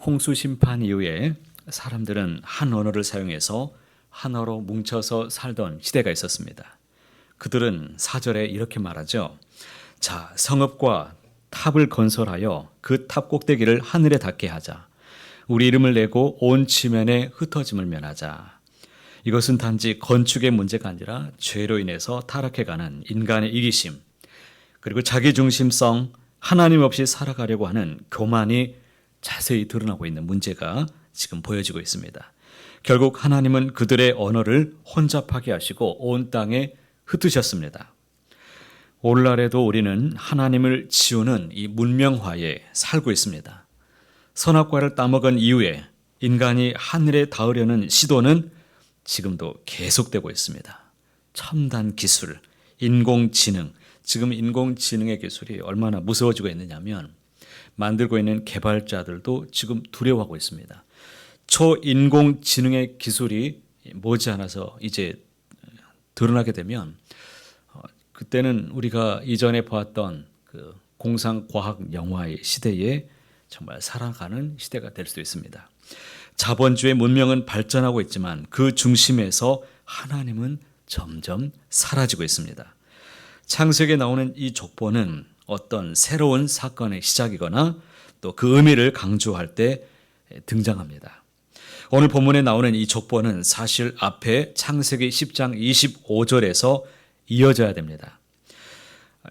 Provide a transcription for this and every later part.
홍수 심판 이후에 사람들은 한 언어를 사용해서 하나로 뭉쳐서 살던 시대가 있었습니다. 그들은 사절에 이렇게 말하죠. 자, 성읍과 탑을 건설하여 그 탑 꼭대기를 하늘에 닿게 하자. 우리 이름을 내고 온 지면에 흩어짐을 면하자. 이것은 단지 건축의 문제가 아니라 죄로 인해서 타락해가는 인간의 이기심, 그리고 자기중심성, 하나님 없이 살아가려고 하는 교만이 자세히 드러나고 있는 문제가 지금 보여지고 있습니다. 결국 하나님은 그들의 언어를 혼잡하게 하시고 온 땅에 흩으셨습니다. 오늘날에도 우리는 하나님을 지우는 이 문명화에 살고 있습니다. 선악과를 따먹은 이후에 인간이 하늘에 닿으려는 시도는 지금도 계속되고 있습니다. 첨단 기술, 인공지능, 지금 인공지능의 기술이 얼마나 무서워지고 있느냐면 만들고 있는 개발자들도 지금 두려워하고 있습니다. 초인공지능의 기술이 머지않아서 이제 드러나게 되면 그때는 우리가 이전에 보았던 그 공상과학 영화의 시대에 정말 살아가는 시대가 될 수도 있습니다. 자본주의 문명은 발전하고 있지만 그 중심에서 하나님은 점점 사라지고 있습니다. 창세기에 나오는 이 족보는 어떤 새로운 사건의 시작이거나 또 그 의미를 강조할 때 등장합니다. 오늘 본문에 나오는 이 족보는 사실 앞에 창세기 10장 25절에서 이어져야 됩니다.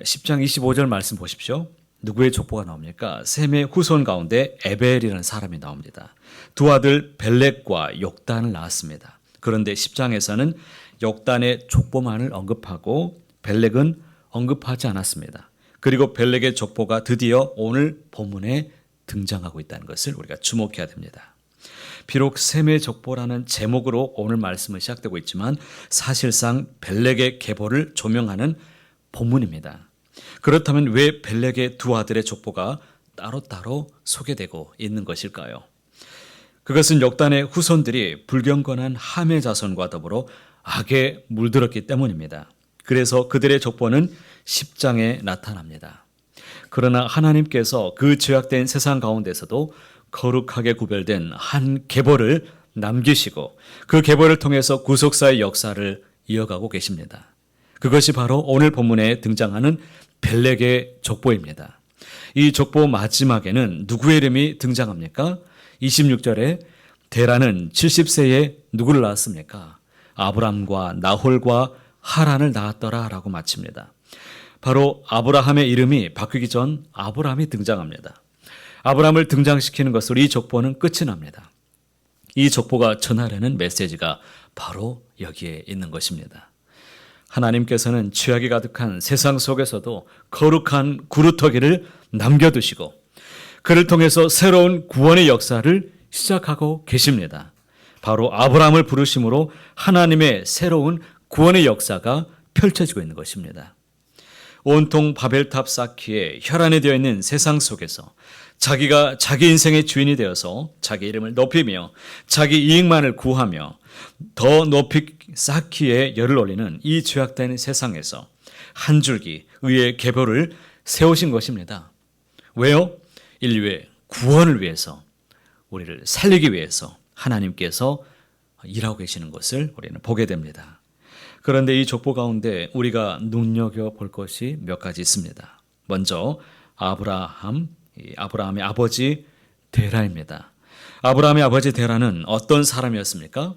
10장 25절 말씀 보십시오. 누구의 족보가 나옵니까? 셈의 후손 가운데 에벨이라는 사람이 나옵니다. 두 아들 벨렉과 욕단을 낳았습니다. 그런데 10장에서는 욕단의 족보만을 언급하고 벨렉은 언급하지 않았습니다. 그리고 벨렉의 족보가 드디어 오늘 본문에 등장하고 있다는 것을 우리가 주목해야 됩니다. 비록 셈의 족보라는 제목으로 오늘 말씀은 시작되고 있지만 사실상 벨렉의 계보를 조명하는 본문입니다. 그렇다면 왜 벨렉의 두 아들의 족보가 따로따로 소개되고 있는 것일까요? 그것은 욕단의 후손들이 불경건한 함의 자손과 더불어 악에 물들었기 때문입니다. 그래서 그들의 족보는 10장에 나타납니다. 그러나 하나님께서 그 죄악된 세상 가운데서도 거룩하게 구별된 한 계보를 남기시고 그 계보를 통해서 구속사의 역사를 이어가고 계십니다. 그것이 바로 오늘 본문에 등장하는 벨렉의 족보입니다. 이 족보 마지막에는 누구의 이름이 등장합니까? 26절에 데라는 70세에 누구를 낳았습니까? 아브람과 나홀과 하란을 낳았더라 라고 마칩니다. 바로 아브라함의 이름이 바뀌기 전 아브람이 등장합니다. 아브람을 등장시키는 것으로 이 족보는 끝이 납니다. 이 족보가 전하려는 메시지가 바로 여기에 있는 것입니다. 하나님께서는 죄악이 가득한 세상 속에서도 거룩한 구루터기를 남겨두시고 그를 통해서 새로운 구원의 역사를 시작하고 계십니다. 바로 아브라함을 부르심으로 하나님의 새로운 구원의 역사가 펼쳐지고 있는 것입니다. 온통 바벨탑 쌓기에 혈안이 되어 있는 세상 속에서 자기가 자기 인생의 주인이 되어서 자기 이름을 높이며 자기 이익만을 구하며 더 높이 쌓기에 열을 올리는 이 죄악된 세상에서 한 줄기 의의 계보를 세우신 것입니다. 왜요? 인류의 구원을 위해서, 우리를 살리기 위해서 하나님께서 일하고 계시는 것을 우리는 보게 됩니다. 그런데 이 족보 가운데 우리가 눈여겨볼 것이 몇 가지 있습니다. 먼저 아브라함의 아버지 데라입니다. 아브라함의 아버지 데라는 어떤 사람이었습니까?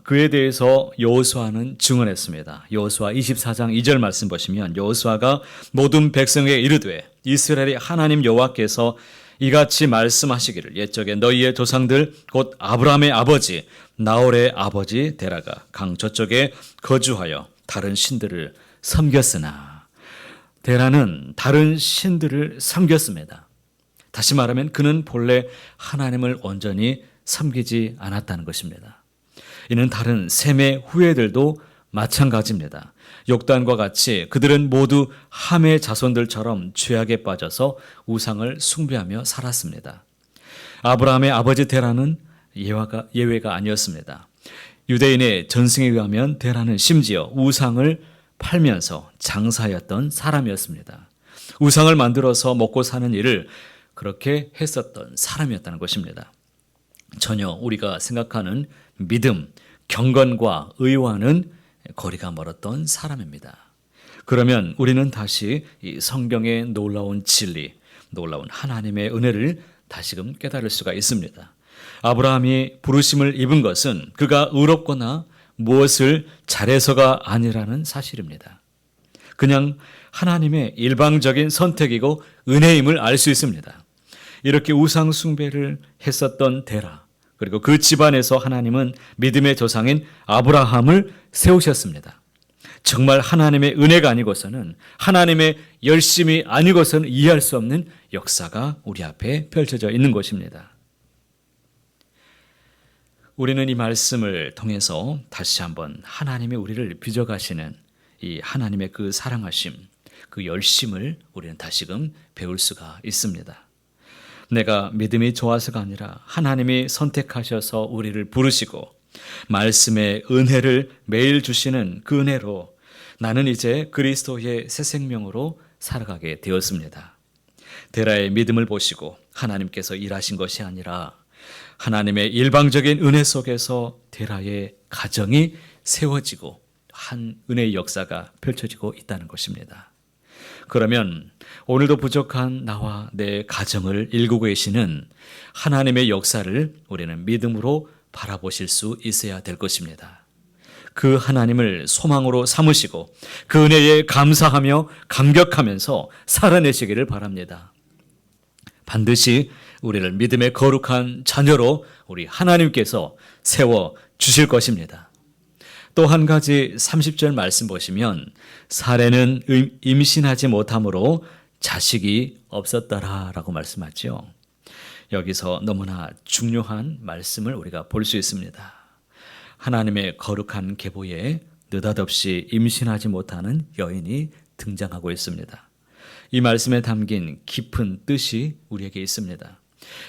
그에 대해서 여호수아는 증언했습니다. 여호수아 24장 2절 말씀 보시면 여호수아가 모든 백성에게 이르되 이스라엘의 하나님 여호와께서 이같이 말씀하시기를 옛적에 너희의 조상들 곧 아브라함의 아버지 나홀의 아버지 데라가 강 저쪽에 거주하여 다른 신들을 섬겼으나 데라는 다른 신들을 섬겼습니다. 다시 말하면 그는 본래 하나님을 온전히 섬기지 않았다는 것입니다. 이는 다른 셈의 후예들도 마찬가지입니다. 욕단과 같이 그들은 모두 함의 자손들처럼 죄악에 빠져서 우상을 숭배하며 살았습니다. 아브라함의 아버지 데라는 예외가 아니었습니다. 유대인의 전승에 의하면 데라는 심지어 우상을 팔면서 장사였던 사람이었습니다. 우상을 만들어서 먹고 사는 일을 그렇게 했었던 사람이었다는 것입니다. 전혀 우리가 생각하는 믿음, 경건과 의와는 거리가 멀었던 사람입니다. 그러면 우리는 다시 이 성경의 놀라운 진리, 놀라운 하나님의 은혜를 다시금 깨달을 수가 있습니다. 아브라함이 부르심을 입은 것은 그가 의롭거나 무엇을 잘해서가 아니라는 사실입니다. 그냥 하나님의 일방적인 선택이고 은혜임을 알 수 있습니다. 이렇게 우상 숭배를 했었던 데라, 그리고 그 집안에서 하나님은 믿음의 조상인 아브라함을 세우셨습니다. 정말 하나님의 은혜가 아니고서는, 하나님의 열심이 아니고서는 이해할 수 없는 역사가 우리 앞에 펼쳐져 있는 것입니다. 우리는 이 말씀을 통해서 다시 한번 하나님이 우리를 빚어가시는 이 하나님의 그 사랑하심, 그 열심을 우리는 다시금 배울 수가 있습니다. 내가 믿음이 좋아서가 아니라 하나님이 선택하셔서 우리를 부르시고 말씀의 은혜를 매일 주시는 그 은혜로 나는 이제 그리스도의 새 생명으로 살아가게 되었습니다. 데라의 믿음을 보시고 하나님께서 일하신 것이 아니라 하나님의 일방적인 은혜 속에서 데라의 가정이 세워지고 한 은혜의 역사가 펼쳐지고 있다는 것입니다. 그러면 오늘도 부족한 나와 내 가정을 일구고 계시는 하나님의 역사를 우리는 믿음으로 바라보실 수 있어야 될 것입니다. 그 하나님을 소망으로 삼으시고 그 은혜에 감사하며 감격하면서 살아내시기를 바랍니다. 반드시 우리를 믿음의 거룩한 자녀로 우리 하나님께서 세워 주실 것입니다. 또 한 가지 30절 말씀 보시면 사례는 임신하지 못함으로 자식이 없었더라라고 말씀하죠. 여기서 너무나 중요한 말씀을 우리가 볼 수 있습니다. 하나님의 거룩한 계보에 느닷없이 임신하지 못하는 여인이 등장하고 있습니다. 이 말씀에 담긴 깊은 뜻이 우리에게 있습니다.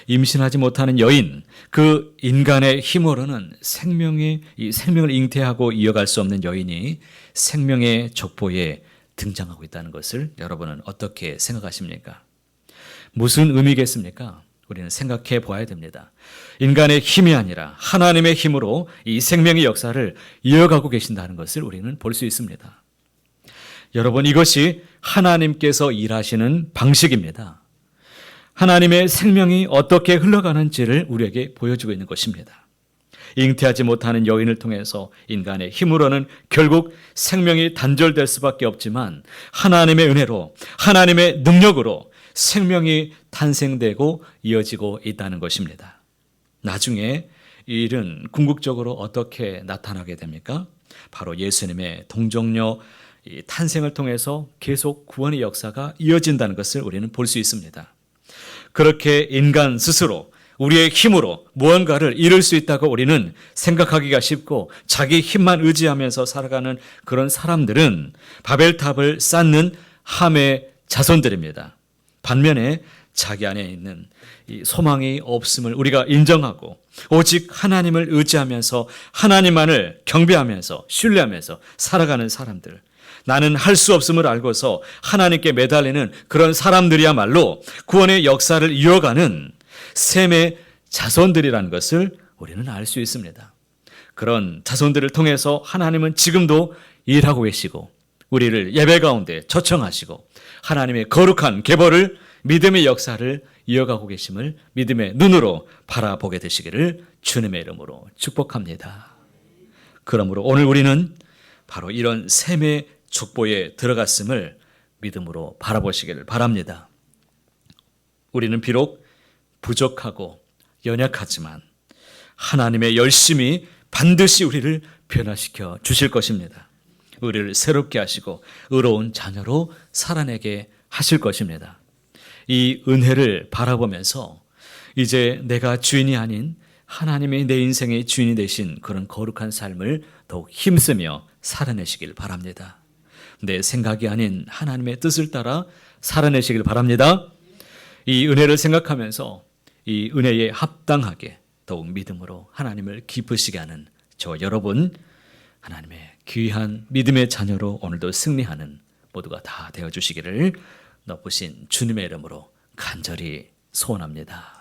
임신하지 못하는 여인, 그 인간의 힘으로는 생명을 잉태하고 이어갈 수 없는 여인이 생명의 족보에 등장하고 있다는 것을 여러분은 어떻게 생각하십니까? 무슨 의미겠습니까? 우리는 생각해 보아야 됩니다. 인간의 힘이 아니라 하나님의 힘으로 이 생명의 역사를 이어가고 계신다는 것을 우리는 볼 수 있습니다. 여러분, 이것이 하나님께서 일하시는 방식입니다. 하나님의 생명이 어떻게 흘러가는지를 우리에게 보여주고 있는 것입니다. 잉태하지 못하는 여인을 통해서 인간의 힘으로는 결국 생명이 단절될 수밖에 없지만 하나님의 은혜로, 하나님의 능력으로 생명이 탄생되고 이어지고 있다는 것입니다. 나중에 이 일은 궁극적으로 어떻게 나타나게 됩니까? 바로 예수님의 동정녀 탄생을 통해서 계속 구원의 역사가 이어진다는 것을 우리는 볼 수 있습니다. 그렇게 인간 스스로 우리의 힘으로 무언가를 이룰 수 있다고 우리는 생각하기가 쉽고 자기 힘만 의지하면서 살아가는 그런 사람들은 바벨탑을 쌓는 함의 자손들입니다. 반면에 자기 안에 있는 이 소망이 없음을 우리가 인정하고 오직 하나님을 의지하면서 하나님만을 경배하면서 신뢰하면서 살아가는 사람들, 나는 할 수 없음을 알고서 하나님께 매달리는 그런 사람들이야말로 구원의 역사를 이어가는 셈의 자손들이라는 것을 우리는 알 수 있습니다. 그런 자손들을 통해서 하나님은 지금도 일하고 계시고 우리를 예배 가운데 초청하시고 하나님의 거룩한 계보를, 믿음의 역사를 이어가고 계심을 믿음의 눈으로 바라보게 되시기를 주님의 이름으로 축복합니다. 그러므로 오늘 우리는 바로 이런 셈의 족보에 들어갔음을 믿음으로 바라보시기를 바랍니다. 우리는 비록 부족하고 연약하지만 하나님의 열심이 반드시 우리를 변화시켜 주실 것입니다. 우리를 새롭게 하시고 의로운 자녀로 살아내게 하실 것입니다. 이 은혜를 바라보면서 이제 내가 주인이 아닌 하나님이 내 인생의 주인이 되신 그런 거룩한 삶을 더욱 힘쓰며 살아내시길 바랍니다. 내 생각이 아닌 하나님의 뜻을 따라 살아내시길 바랍니다. 이 은혜를 생각하면서 이 은혜에 합당하게 더욱 믿음으로 하나님을 기쁘시게 하는 저 여러분, 하나님의 귀한 믿음의 자녀로 오늘도 승리하는 모두가 다 되어주시기를 높으신 주님의 이름으로 간절히 소원합니다.